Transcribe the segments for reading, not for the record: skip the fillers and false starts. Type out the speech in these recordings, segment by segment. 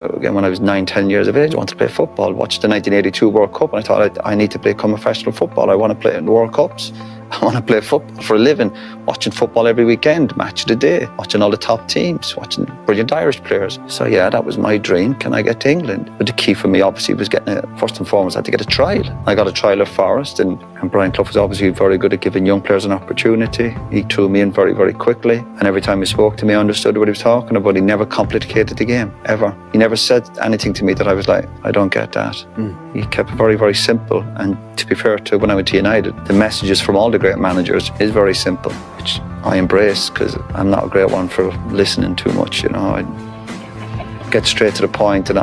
Again, when I was 9, 10 years of age, I wanted to play football. Watched the 1982 World Cup, and I thought I need to become a professional football. I want to play in the World Cups. I want to play football for a living, watching football every weekend, match of the day, watching all the top teams, watching brilliant Irish players. So yeah, that was my dream. Can I get to England? But the key for me, obviously, was first and foremost, I had to get a trial. I got a trial at Forest, and Brian Clough was obviously very good at giving young players an opportunity. He threw me in very, very quickly, and every time he spoke to me, I understood what he was talking about. He never complicated the game, ever. He never said anything to me that I was like, I don't get that. He kept it very, very simple, and to be fair to when I went to United, the messages from all the great managers is very simple, which I embrace because I'm not a great one for listening too much, you know. I get straight to the point, and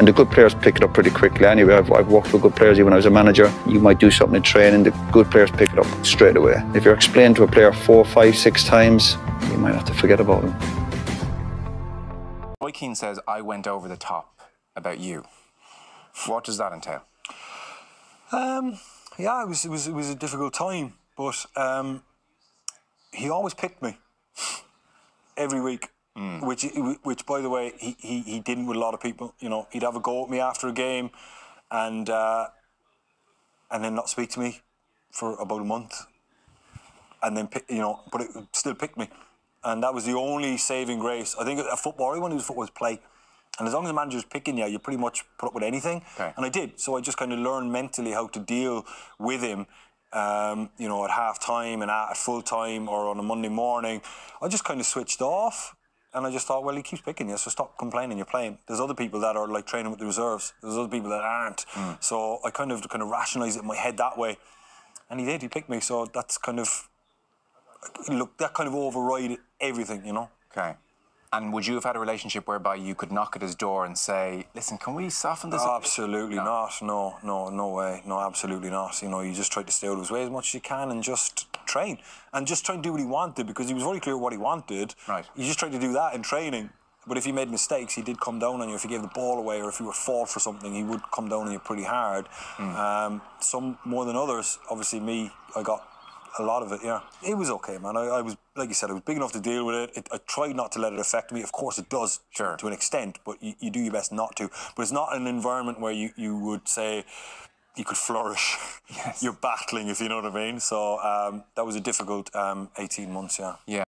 the good players pick it up pretty quickly anyway. I've worked with good players even when I was a manager. You might do something in training, the good players pick it up straight away. If you're explaining to a player 4, 5, 6 times, you might have to forget about him. Roy Keane says, I went over the top about you. What does that entail? Yeah, it was a difficult time, but he always picked me every week, which by the way he didn't with a lot of people. You know, he'd have a go at me after a game, and then not speak to me for about a month, and then but it still picked me, and that was the only saving grace. I think a football, everyone who's football is play. And as long as the manager's picking you, you pretty much put up with anything. Okay. And I did. So I just kind of learned mentally how to deal with him, you know, at half-time and at full-time or on a Monday morning. I just kind of switched off. And I just thought, well, he keeps picking you, so stop complaining, you're playing. There's other people that are, like, training with the reserves. There's other people that aren't. So I kind of rationalised it in my head that way. And he did. He picked me. So that's kind of... Look, that kind of override everything, you know? Okay. And would you have had a relationship whereby you could knock at his door and say, listen, can we soften this up? Absolutely not. No way. No, absolutely not. You know, you just try to stay out of his way as much as you can and just train. And just try and do what he wanted, because he was very clear what he wanted. Right. You just tried to do that in training. But if you made mistakes, he did come down on you. If you gave the ball away or if you were fault for something, he would come down on you pretty hard. Some more than others. Obviously me, I got a lot of it, yeah. It was okay, man. I was, like you said, I was big enough to deal with it. I tried not to let it affect me. Of course it does, to an extent, but you do your best not to. But it's not an environment where you would say you could flourish. Yes. You're battling, if you know what I mean. So that was a difficult 18 months, yeah. Yeah.